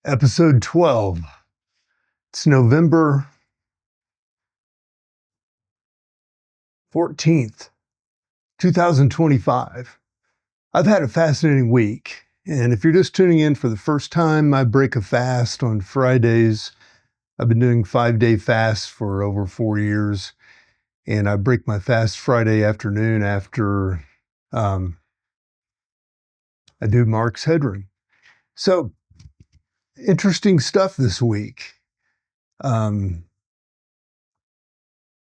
Episode 12. It's November 14th, 2025. I've had a fascinating week, and if you're just tuning in for the first time, I break a fast on Fridays. I've been doing 5-day fasts for over 4 years, and I break my fast Friday afternoon after I do Mark's Headroom. So, interesting stuff this week. Let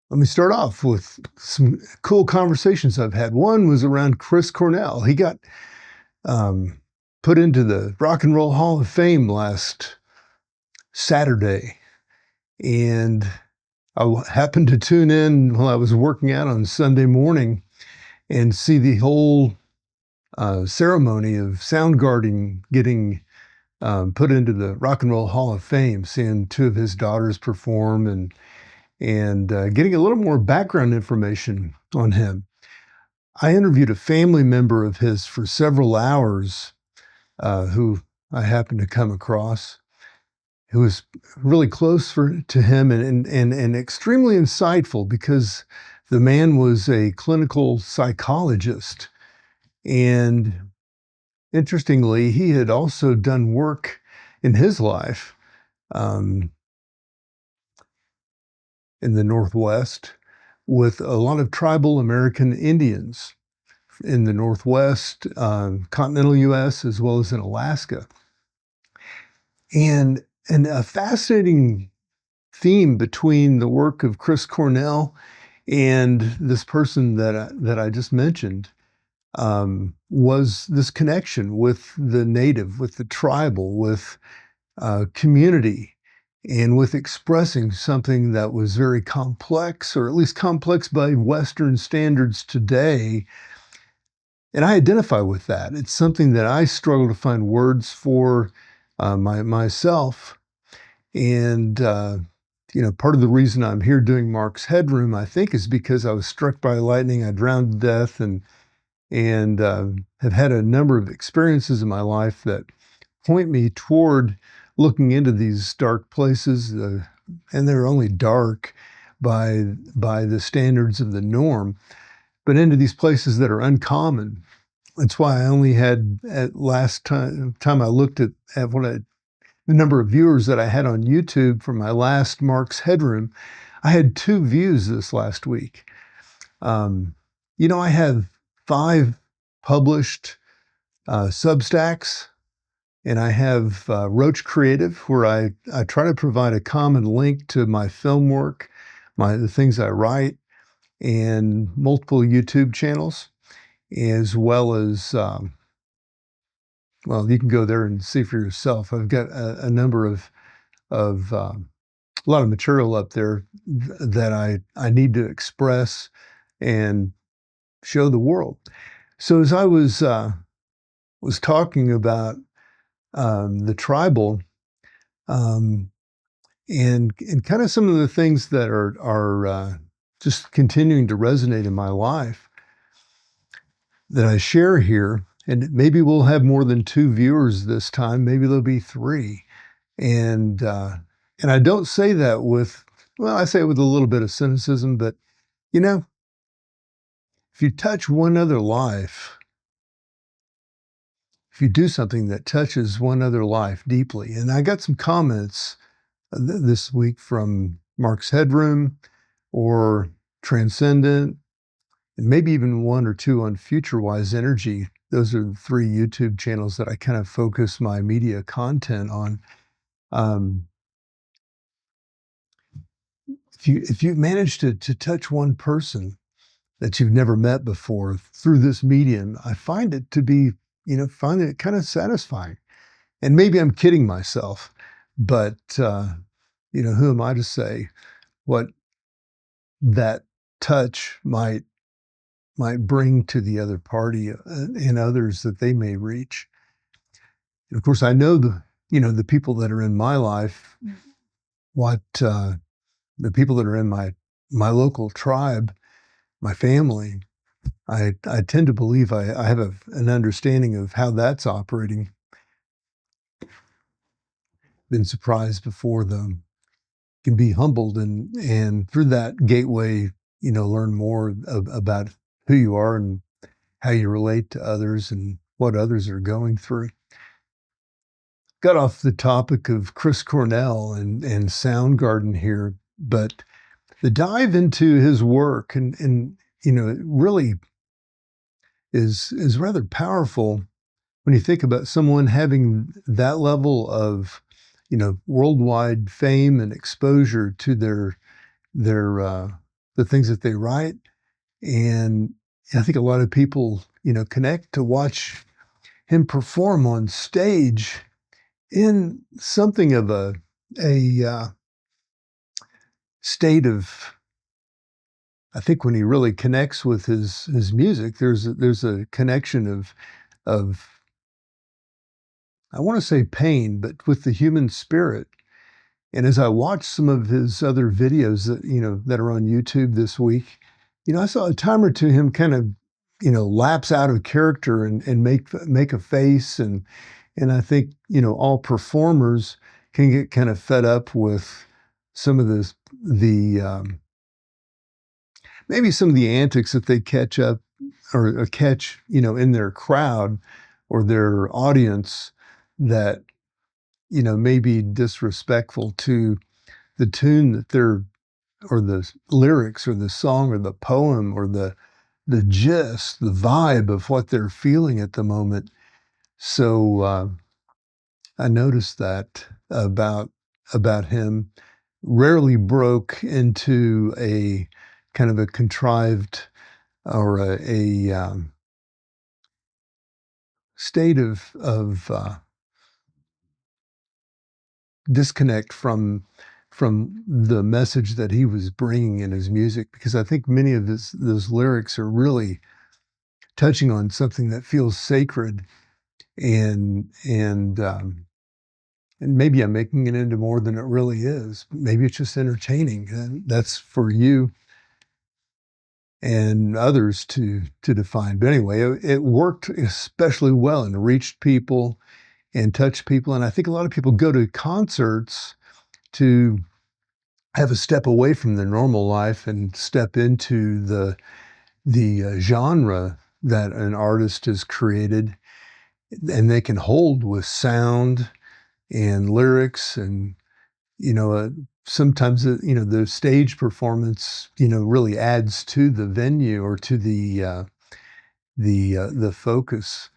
me start off with some cool conversations I've had. One was around Chris Cornell. He got put into the Rock and Roll Hall of Fame last Saturday. And I happened to tune in while I was working out on Sunday morning and see the whole ceremony of Soundgarden getting put into the Rock and Roll Hall of Fame, seeing two of his daughters perform and getting a little more background information on him. I interviewed a family member of his for several hours who I happened to come across, who was really close to him and extremely insightful because the man was a clinical psychologist. And interestingly, he had also done work in his life in the Northwest with a lot of tribal American Indians in the Northwest, continental U.S., as well as in Alaska. And a fascinating theme between the work of Chris Cornell and this person that I just mentioned was this connection with the native, with the tribal, with community, and with expressing something that was very complex, or at least complex by Western standards today. And I identify with that. It's something that I struggle to find words for myself. And, part of the reason I'm here doing Mark's Headroom, I think, is because I was struck by lightning. I drowned to death and have had a number of experiences in my life that point me toward looking into these dark places, and they're only dark by the standards of the norm, but into these places that are uncommon. That's why I only had, at last time I looked at the number of viewers that I had on YouTube for my last Mark's Headroom, I had 2 views this last week. I have 5 published Substacks, and I have Roach Creative, where I try to provide a common link to my film work, the things I write, and multiple YouTube channels, as well as, you can go there and see for yourself. I've got a number of a lot of material up there that I need to express and show the world. So as I was talking about the tribal, and kind of some of the things that are just continuing to resonate in my life that I share here, and maybe we'll have more than 2 viewers this time. Maybe there'll be 3, and I don't say that I say it with a little bit of cynicism, but if you touch one other life, if you do something that touches one other life deeply, and I got some comments this week from Mark's Headroom or Transcendent, and maybe even 1 or 2 on FutureWise Energy. Those are the 3 YouTube channels that I kind of focus my media content on. If you manage to touch one person that you've never met before through this medium, I find it to be, find it kind of satisfying. And maybe I'm kidding myself, but, who am I to say what that touch might bring to the other party and others that they may reach. And of course, I know the people that are in my life, the people that are in my local tribe, my family, I tend to believe I have an understanding of how that's operating. been surprised before, though, can be humbled, and through that gateway, learn more about who you are and how you relate to others and what others are going through. Got off the topic of Chris Cornell and Soundgarden here, but the dive into his work and it really is rather powerful when you think about someone having that level of, worldwide fame and exposure to their the things that they write. And I think a lot of people, connect to watch him perform on stage in something of a state of, I think when he really connects with his music, there's a connection of I want to say pain, but with the human spirit. And as I watched some of his other videos that are on YouTube this week, I saw a time or two him kind of, lapse out of character and make a face. And I think, all performers can get kind of fed up with some of the maybe some of the antics that they catch up or catch, in their crowd or their audience that, may be disrespectful to the tune that they're, or the lyrics or the song or the poem or the gist, the vibe of what they're feeling at the moment. So I noticed that about him. Rarely broke into a kind of a contrived or a state of disconnect from the message that he was bringing in his music, because I think many of those lyrics are really touching on something that feels sacred, and maybe I'm making it into more than it really is. Maybe it's just entertaining, and that's for you and others to define. But anyway, it worked especially well and reached people and touched people. And I think a lot of people go to concerts to have a step away from their normal life and step into the genre that an artist has created, and they can hold with sound and lyrics and sometimes the stage performance really adds to the venue or to the focus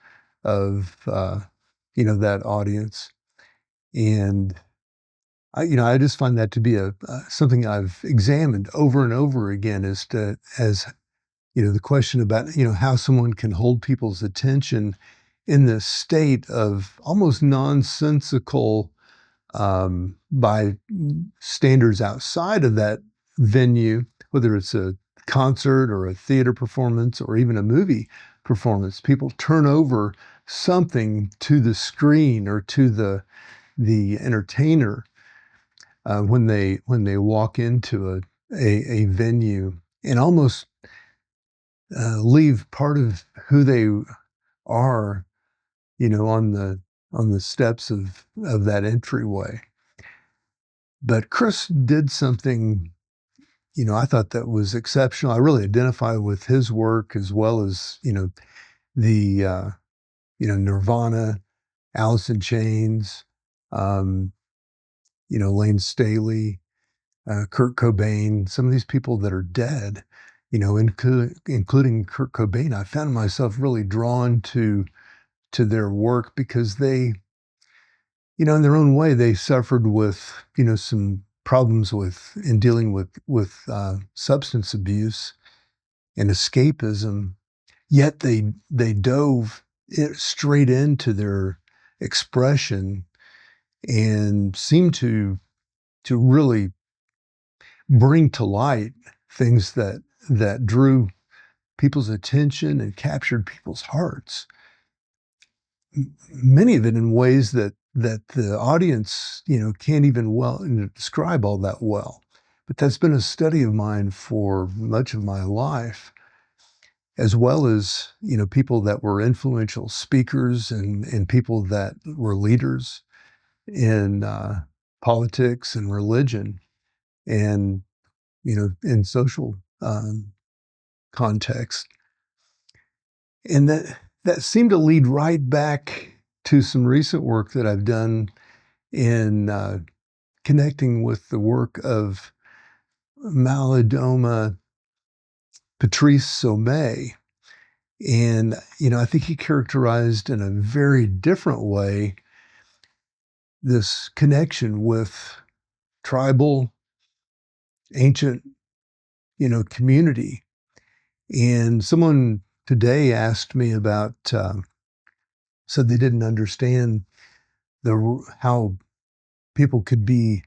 of that audience. And I just find that to be a something I've examined over and over again as the question about how someone can hold people's attention in this state of almost nonsensical, by standards outside of that venue, whether it's a concert or a theater performance or even a movie performance. People turn over something to the screen or to the entertainer when they walk into a venue, and almost leave part of who they are, on the steps of that entryway. But Chris did something, I thought that was exceptional. I really identify with his work as well as, the, Nirvana, Alice in Chains, um, Lane Staley, Kurt Cobain, some of these people that are dead, including Kurt Cobain. I found myself really drawn to their work because they, in their own way, they suffered with, some problems in dealing with substance abuse and escapism. Yet they dove straight into their expression and seemed to really bring to light things that drew people's attention and captured people's hearts. Many of it in ways that the audience, can't even describe all that well. But that's been a study of mine for much of my life, as well as, people that were influential speakers and people that were leaders in politics and religion and, in social context. And that seemed to lead right back to some recent work that I've done in connecting with the work of Malidoma Patrice Somé. And, I think he characterized in a very different way this connection with tribal, ancient, community. And someone today asked me about, said they didn't understand how people could be,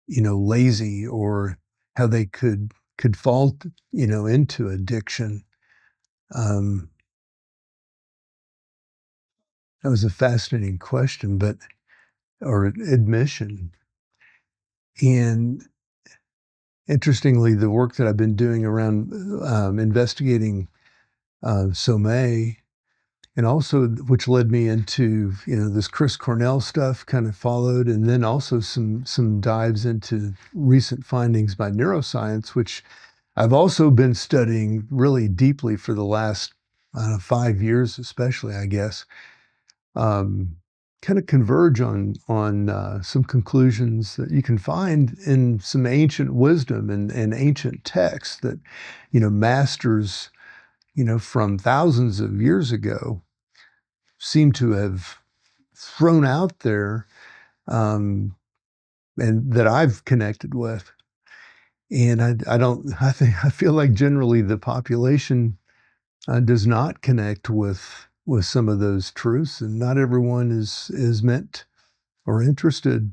lazy, or how they could fall, into addiction. Um, that was a fascinating question, or admission. And interestingly, the work that I've been doing around investigating Somé, and also which led me into this Chris Cornell stuff, kind of followed, and then also some dives into recent findings by neuroscience, which I've also been studying really deeply for the last 5 years, especially, I guess. Kind of converge on some conclusions that you can find in some ancient wisdom and ancient texts that masters from thousands of years ago seem to have thrown out there, and that I've connected with. And I feel like generally the population does not connect with some of those truths, and not everyone is meant or interested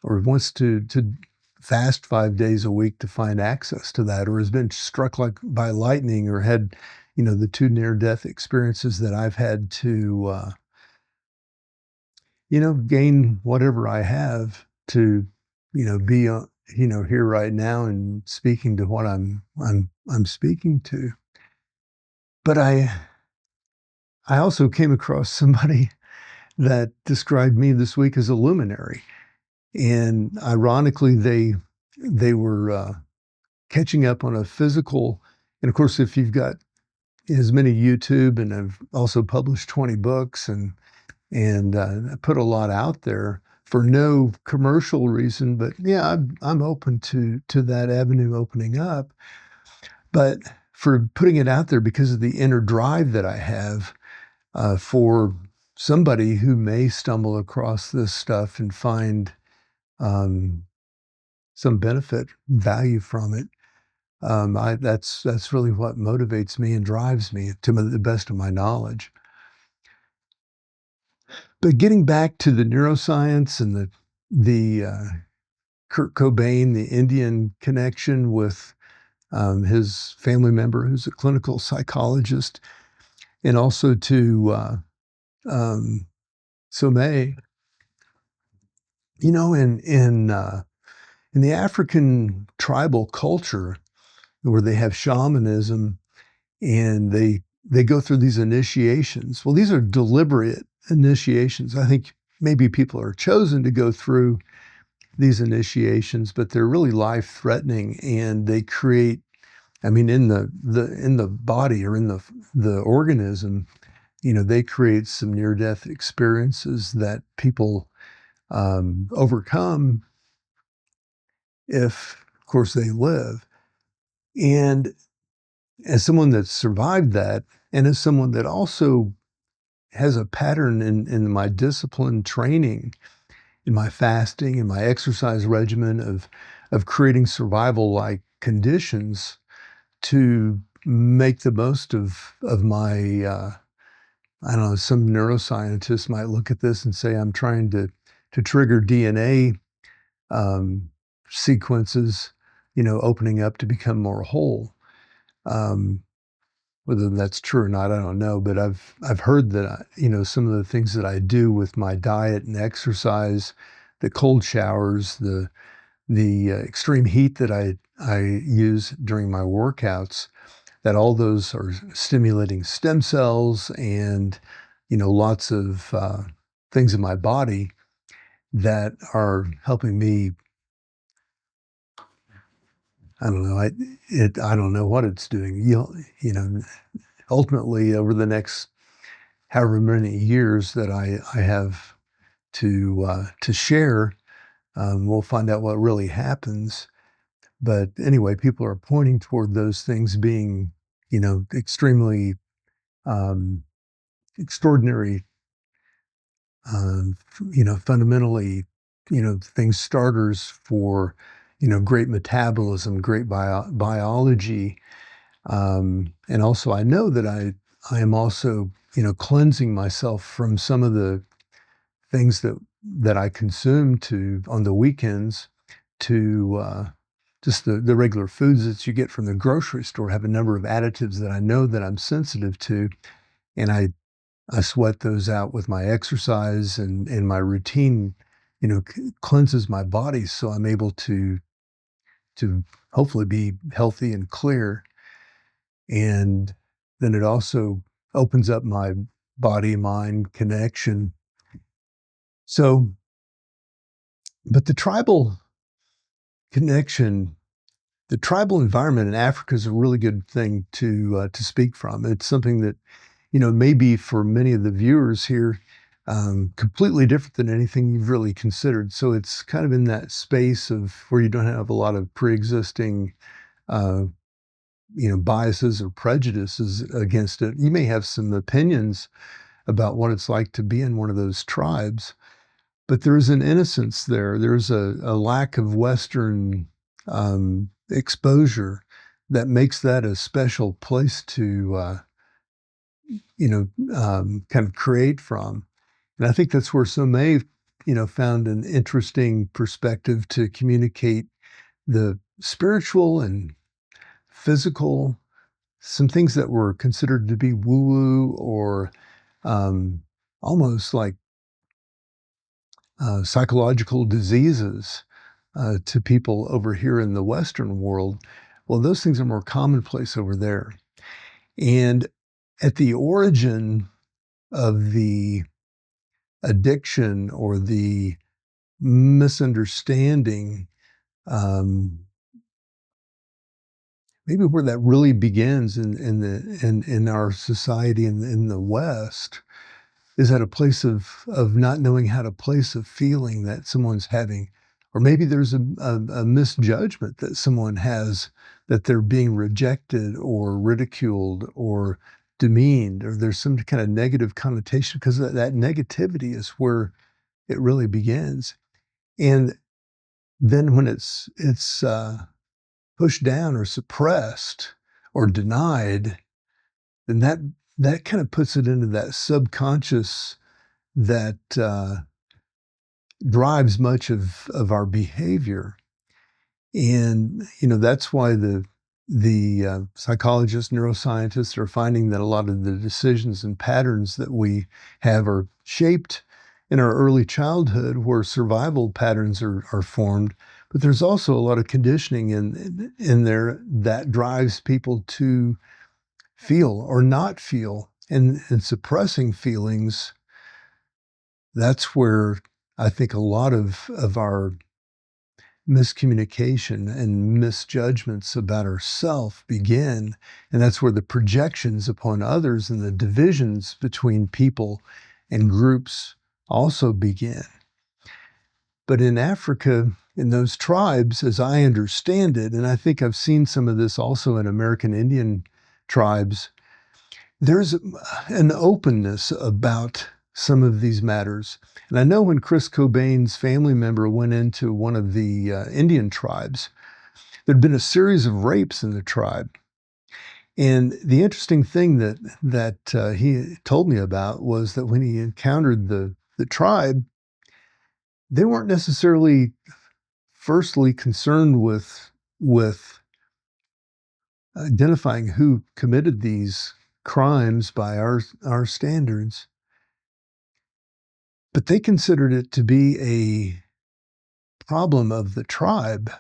or wants to fast 5 days a week to find access to that, or has been struck like by lightning, or had the two near-death experiences that I've had to gain whatever I have to be here right now and speaking to what I'm speaking to. But I also came across somebody that described me this week as a luminary. And ironically, they were catching up on a physical. And of course, if you've got as many YouTube, and I've also published 20 books, and I put a lot out there for no commercial reason, but yeah, I'm open to that avenue opening up. But for putting it out there because of the inner drive that I have for somebody who may stumble across this stuff and find some benefit, value from it. That's really what motivates me and drives me to the best of my knowledge. But getting back to the neuroscience and the Kurt Cobain, the Indian connection with his family member who's a clinical psychologist, and also to Somé, in the African tribal culture, where they have shamanism, and they go through these initiations. Well, these are deliberate initiations. I think maybe people are chosen to go through these initiations, but they're really life-threatening, and they create, in the body, or in the organism, they create some near-death experiences that people overcome if, of course, they live. And as someone that's survived that, and as someone that also has a pattern in my discipline training, in my fasting, in my exercise regimen of creating survival-like conditions to make the most of my, I don't know, some neuroscientists might look at this and say I'm trying to trigger DNA sequences, opening up to become more whole. Whether that's true or not, I don't know, but I've heard that, some of the things that I do with my diet and exercise, the cold showers, the extreme heat that I use during my workouts, that all those are stimulating stem cells and, lots of things in my body. that are helping me. I don't know. I don't know what it's doing. You know, ultimately over the next however many years that I have to share, we'll find out what really happens. But anyway, people are pointing toward those things being, extremely um, extraordinary, fundamentally, things starters for, great metabolism, great biology. And also I know that I am also, cleansing myself from some of the things that I consume on the weekends to just the regular foods that you get from the grocery store have a number of additives that I know that I'm sensitive to, and I sweat those out with my exercise and my routine, cleanses my body so I'm able to hopefully be healthy and clear. And then it also opens up my body-mind connection. So, but the tribal connection, the tribal environment in Africa is a really good thing to speak from. It's something that, maybe for many of the viewers here, completely different than anything you've really considered. So it's kind of in that space of where you don't have a lot of pre-existing, uh, biases or prejudices against it. You may have some opinions about what it's like to be in one of those tribes, but there's an innocence there. There's a lack of Western exposure that makes that a special place to, kind of create from. And I think that's where Somé, found an interesting perspective to communicate the spiritual and physical, some things that were considered to be woo-woo or um, almost like psychological diseases to people over here in the Western world. Well, those things are more commonplace over there. And at the origin of the addiction or the misunderstanding, um, maybe where that really begins in our society in the West, is at a place of not knowing how to place a feeling that someone's having, or maybe there's a misjudgment that someone has that they're being rejected or ridiculed or demeaned, or there's some kind of negative connotation because that negativity is where it really begins. And then when it's pushed down or suppressed or denied, then that kind of puts it into that subconscious that drives much of our behavior. And, that's why the psychologists, neuroscientists are finding that a lot of the decisions and patterns that we have are shaped in our early childhood where survival patterns are formed. But there's also a lot of conditioning in there that drives people to feel or not feel. And suppressing feelings, that's where I think a lot of our miscommunication and misjudgments about ourself begin. And that's where the projections upon others and the divisions between people and groups also begin. But in Africa, in those tribes, as I understand it, and I think I've seen some of this also in American Indian tribes, there's an openness about some of these matters. And I know when Chris Cobain's family member went into one of the Indian tribes, there'd been a series of rapes in the tribe. And the interesting thing that he told me about was that when he encountered the tribe, they weren't necessarily firstly concerned with identifying who committed these crimes by our standards, but they considered it to be a problem of the tribe,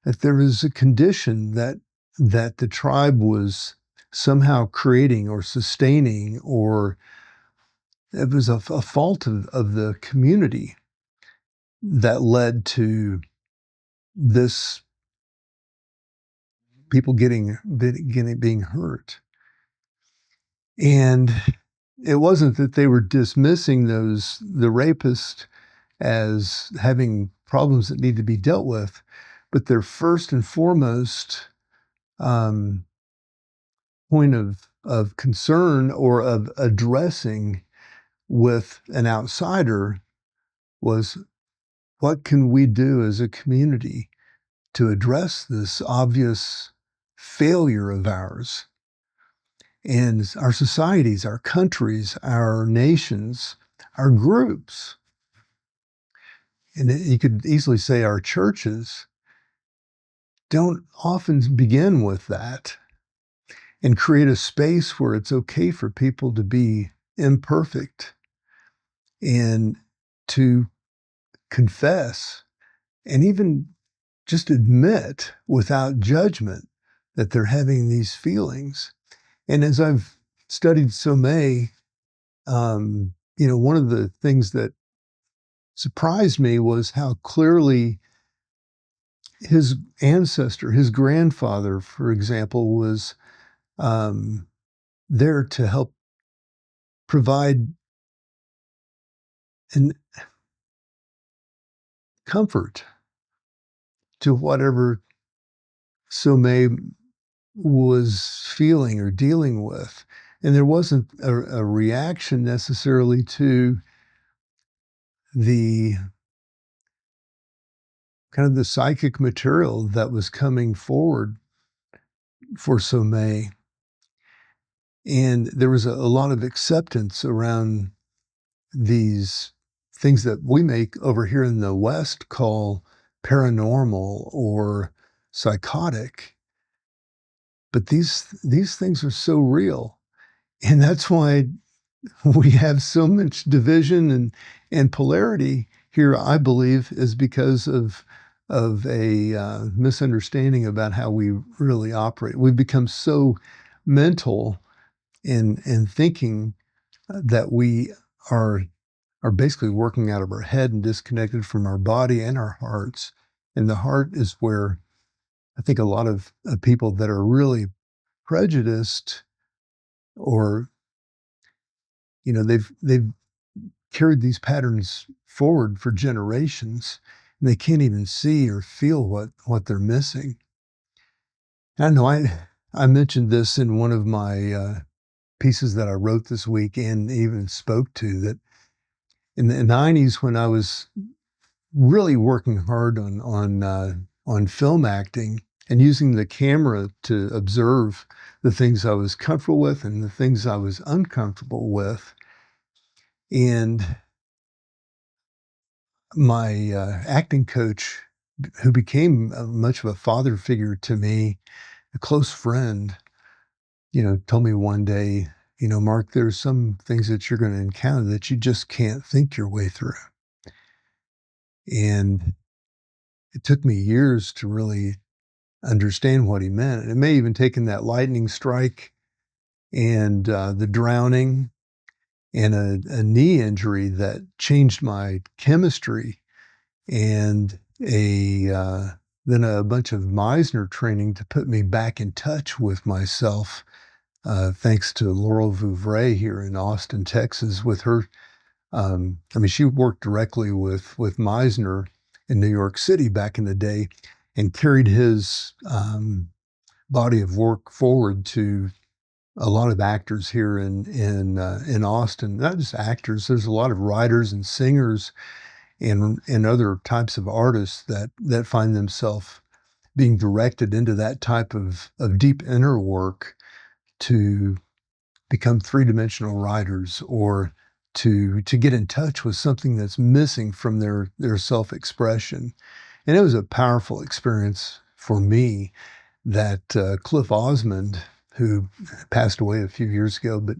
that there was a condition that the tribe was somehow creating or sustaining, or it was a fault of the community. that led to this people being hurt. And it wasn't that they were dismissing the rapist as having problems that need to be dealt with, but their first and foremost point of concern or of addressing with an outsider was, what can we do as a community to address this obvious failure of ours? And our societies, our countries, our nations, our groups, and you could easily say our churches, don't often begin with that and create a space where it's okay for people to be imperfect and to confess and even just admit without judgment that they're having these feelings. And as I've studied Somé, one of the things that surprised me was how clearly his ancestor, his grandfather, for example, was there to help provide an comfort to whatever Somé was feeling or dealing with. And there wasn't a reaction necessarily to the kind of the psychic material that was coming forward for Somé. And there was a lot of acceptance around these things that we make over here in the West call paranormal or psychotic. But these things are so real. And that's why we have so much division and polarity here, I believe, is because of a misunderstanding about how we really operate. We've become so mental in thinking that we are basically working out of our head and disconnected from our body and our hearts. And the heart is where I think a lot of people that are really prejudiced, or they've carried these patterns forward for generations, and they can't even see or feel what they're missing. I know I mentioned this in one of my pieces that I wrote this week and even spoke to, that in the 90s, when I was really working hard on film acting and using the camera to observe the things I was comfortable with and the things I was uncomfortable with. And my acting coach, who became much of a father figure to me, a close friend, told me one day, Mark, there's some things that you're going to encounter that you just can't think your way through. And it took me years to really understand what he meant. And it may even taken that lightning strike and the drowning and a knee injury that changed my chemistry, and then a bunch of Meisner training to put me back in touch with myself. Thanks to Laurel Vouvray here in Austin, Texas, with her. She worked directly with Meisner in New York City back in the day, and carried his body of work forward to a lot of actors here in Austin. Not just actors. There's a lot of writers and singers and other types of artists that find themselves being directed into that type of deep inner work to become three-dimensional writers, or to get in touch with something that's missing from their self-expression. And it was a powerful experience for me that Cliff Osmond, who passed away a few years ago, but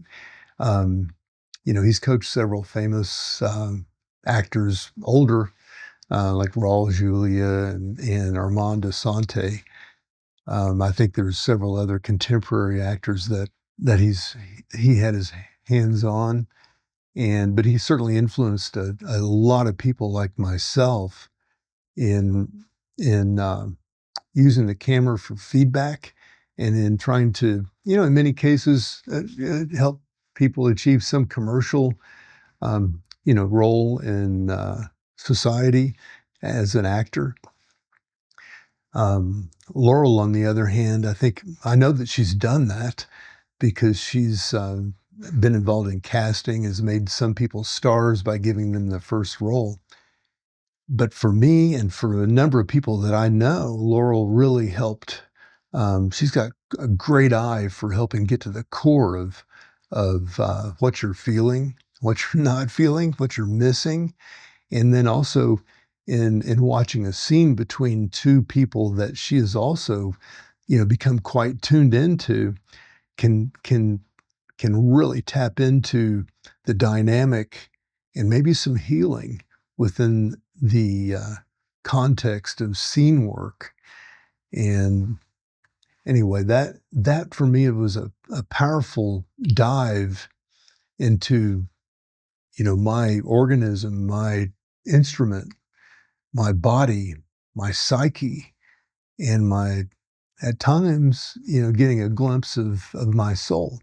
he's coached several famous actors, older, like Raul Julia and Armand Assante. I think there's several other contemporary actors that he had his hands on. but he certainly influenced a lot of people like myself in using the camera for feedback and in trying to, in many cases, help people achieve some commercial, role in society as an actor. Laurel, on the other hand, I know that she's done that because she's been involved in casting, has made some people stars by giving them the first role. But for me and for a number of people that I know, Laurel really helped. She's got a great eye for helping get to the core of what you're feeling, what you're not feeling, what you're missing, and then also in watching a scene between two people that she has also, become quite tuned into, can really tap into the dynamic and maybe some healing within the context of scene work. And anyway, that for me, it was a powerful dive into, my organism, my instrument, my body, my psyche, and at times, getting a glimpse of my soul.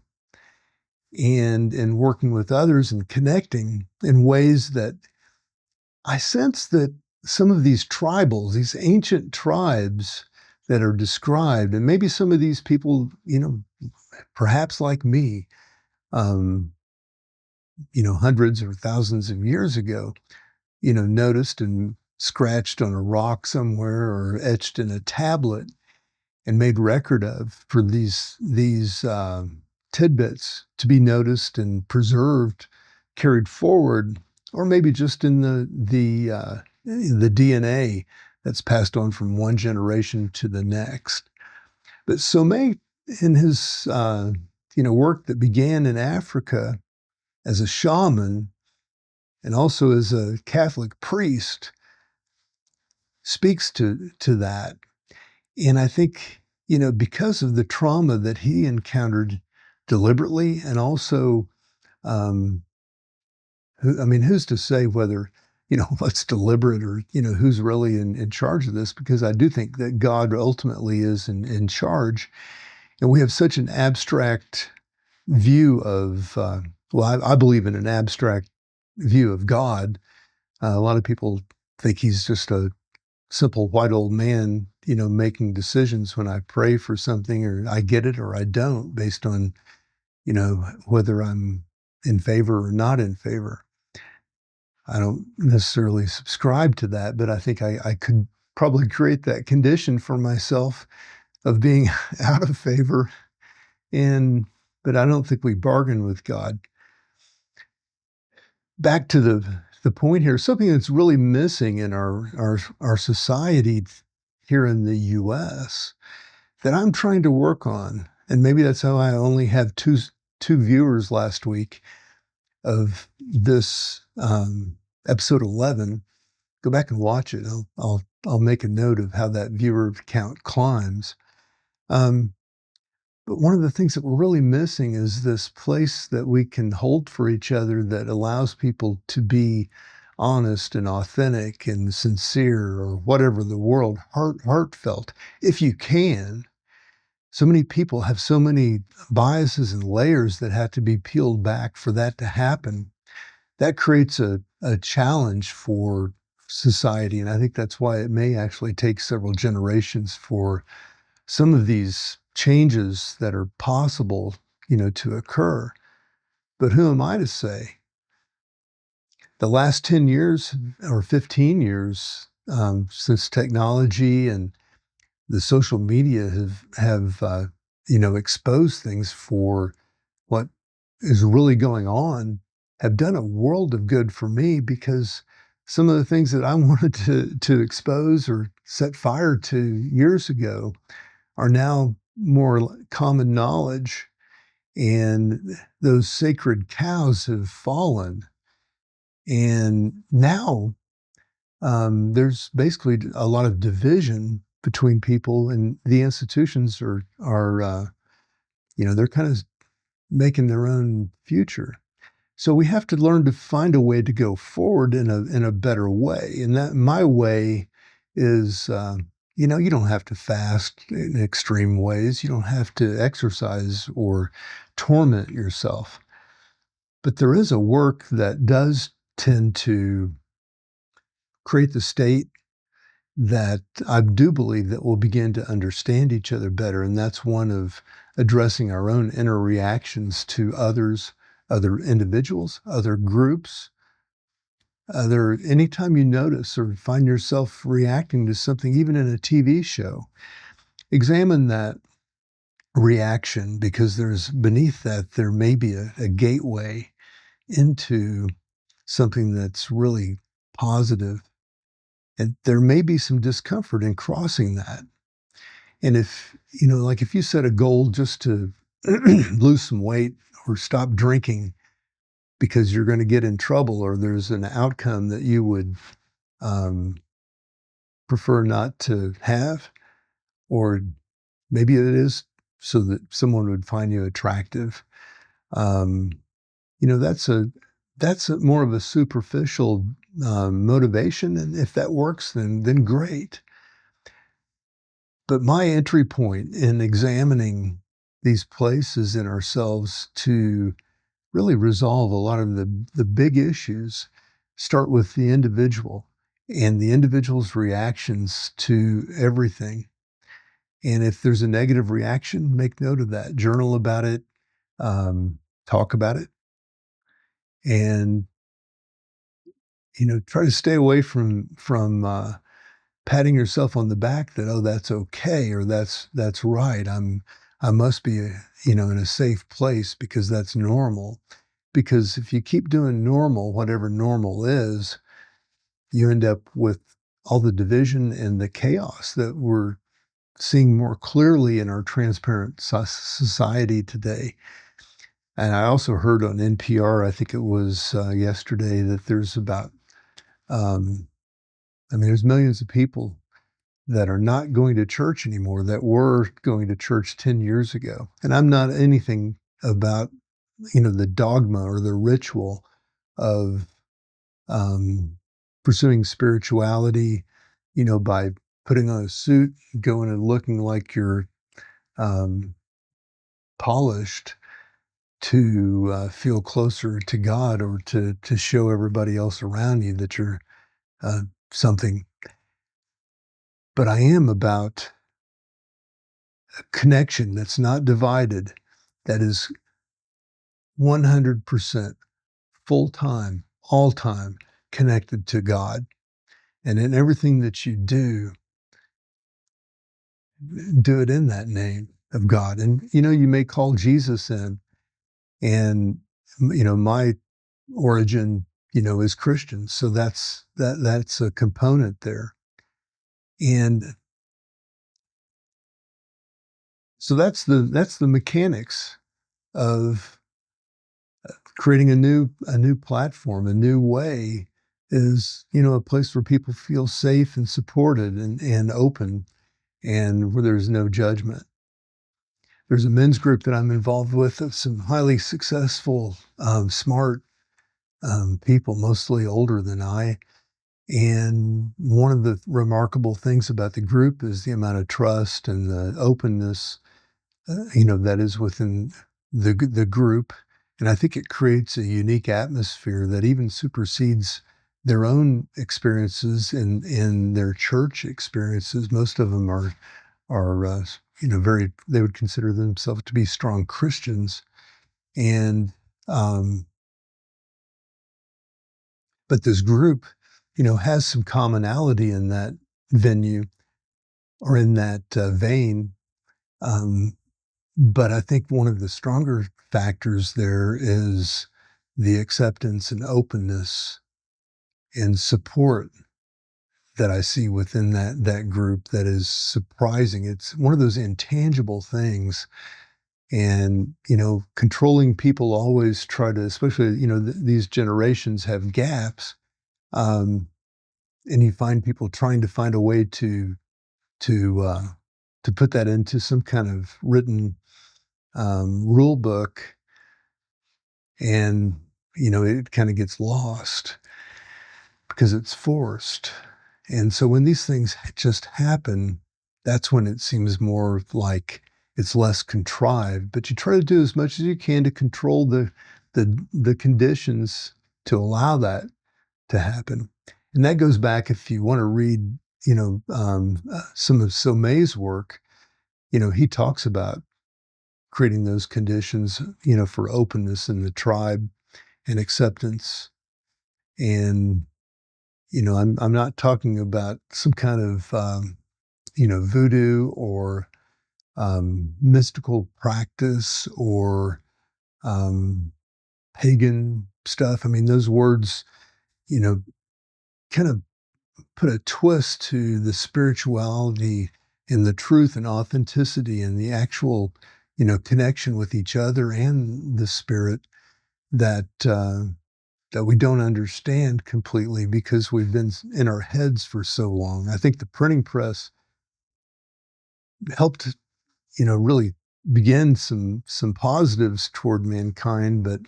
And in working with others and connecting in ways that I sense that some of these tribals, these ancient tribes that are described, and maybe some of these people, perhaps like me, um, hundreds or thousands of years ago, noticed and scratched on a rock somewhere or etched in a tablet and made record of for these tidbits to be noticed and preserved, carried forward, or maybe just in the DNA that's passed on from one generation to the next. But Somé, in his work that began in Africa as a shaman and also as a Catholic priest, speaks to that. And I think, because of the trauma that he encountered deliberately and also, who's to say whether, what's deliberate or, who's really in charge of this? Because I do think that God ultimately is in charge. And we have such an abstract view of, I believe in an abstract view of God. A lot of people think he's just a simple white old man, making decisions when I pray for something, or I get it or I don't, based on, whether I'm in favor or not in favor. I don't necessarily subscribe to that, but I think I could probably create that condition for myself of being out of favor. But I don't think we bargain with God. Back to the point here, something that's really missing in our society here in the US that I'm trying to work on, and maybe that's how I only have two viewers last week of this episode 11. Go back and watch it. I'll make a note of how that viewer count climbs. But one of the things that we're really missing is this place that we can hold for each other that allows people to be honest and authentic and sincere, or whatever the word, heartfelt, if you can. So many people have so many biases and layers that have to be peeled back for that to happen. That creates a challenge for society. And I think that's why it may actually take several generations for some of these changes that are possible, to occur. But who am I to say? The last 10 years or 15 years since technology and the social media have exposed things for what is really going on, have done a world of good for me, because some of the things that I wanted to expose or set fire to years ago are now more common knowledge, and those sacred cows have fallen. And now there's basically a lot of division between people, and the institutions are they're kind of making their own future. So we have to learn to find a way to go forward in a better way. And that my way is, you don't have to fast in extreme ways. You don't have to exercise or torment yourself. But there is a work that does tend to create the state that I do believe that we'll begin to understand each other better. And that's one of addressing our own inner reactions to others, other individuals, other groups, anytime you notice or find yourself reacting to something, even in a TV show, examine that reaction, because there's beneath that, there may be a gateway into something that's really positive. And there may be some discomfort in crossing that. And if you set a goal just to lose some weight or stop drinking because you're going to get in trouble, or there's an outcome that you would um, prefer not to have, or maybe it is so that someone would find you attractive. Um, that's more of a superficial motivation, and if that works, then great. But my entry point in examining these places in ourselves to really resolve a lot of the big issues start with the individual and the individual's reactions to everything. And if there's a negative reaction, make note of that, journal about it, talk about it, and try to stay away from patting yourself on the back that, oh, that's okay, or that's right. I must be in a safe place because that's normal. Because if you keep doing normal, whatever normal is, you end up with all the division and the chaos that we're seeing more clearly in our transparent society today. And I also heard on NPR, I think it was yesterday, that there's about, there's millions of people that are not going to church anymore that were going to church 10 years ago. And I'm not anything about, the dogma or the ritual of um, pursuing spirituality, by putting on a suit, going and looking like you're um, polished to feel closer to God, or to show everybody else around you that you're uh, something. But I am about a connection that's not divided, that is 100% full time, all time connected to God. And in everything that you do it in that name of God. And, you may call Jesus in, and, my origin, is Christian. So that's a component there. And so that's the mechanics of creating a new platform, a new way, is, a place where people feel safe and supported and open, and where there's no judgment. There's a men's group that I'm involved with of some highly successful, smart people, mostly older than I. And one of the remarkable things about the group is the amount of trust and the openness, that is within the group. And I think it creates a unique atmosphere that even supersedes their own experiences in their church experiences. Most of them are they would consider themselves to be strong Christians, and um, but this group, has some commonality in that venue, or in that vein. Um, but I think one of the stronger factors there is the acceptance and openness and support that I see within that group, that is surprising. It's one of those intangible things. And, controlling people always try to, especially, these generations have gaps. Um, and you find people trying to find a way to, uh, to put that into some kind of written, rule book. And it kind of gets lost because it's forced. And so when these things just happen, that's when it seems more like it's less contrived. But you try to do as much as you can to control the conditions to allow that to happen. And that goes back, if you want to read, some of Somé's work, he talks about creating those conditions, for openness in the tribe and acceptance. And, I'm not talking about some kind of, voodoo or mystical practice or pagan stuff. I mean, those words, kind of put a twist to the spirituality and the truth and authenticity and the actual, connection with each other and the spirit that that we don't understand completely because we've been in our heads for so long. I think the printing press helped, really begin some positives toward mankind, but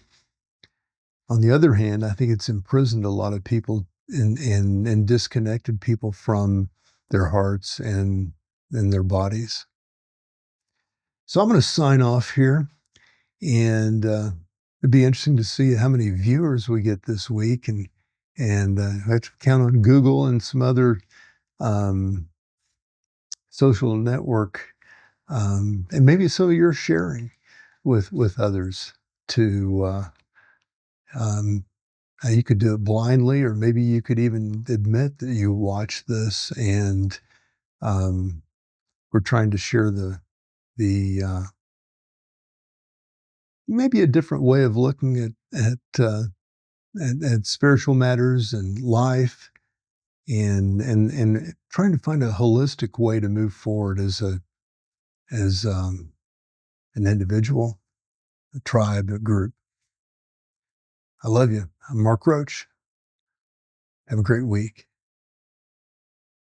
on the other hand, I think it's imprisoned a lot of people and disconnected people from their hearts and their bodies. So I'm going to sign off here, and it'd be interesting to see how many viewers we get this week, and I have to count on Google and some other um, social network, and maybe some of your sharing with others to. Um, you could do it blindly, or maybe you could even admit that you watched this and we're trying to share the maybe a different way of looking at spiritual matters and life, and trying to find a holistic way to move forward as an individual, a tribe, a group. I love you. I'm Mark Roach. Have a great week.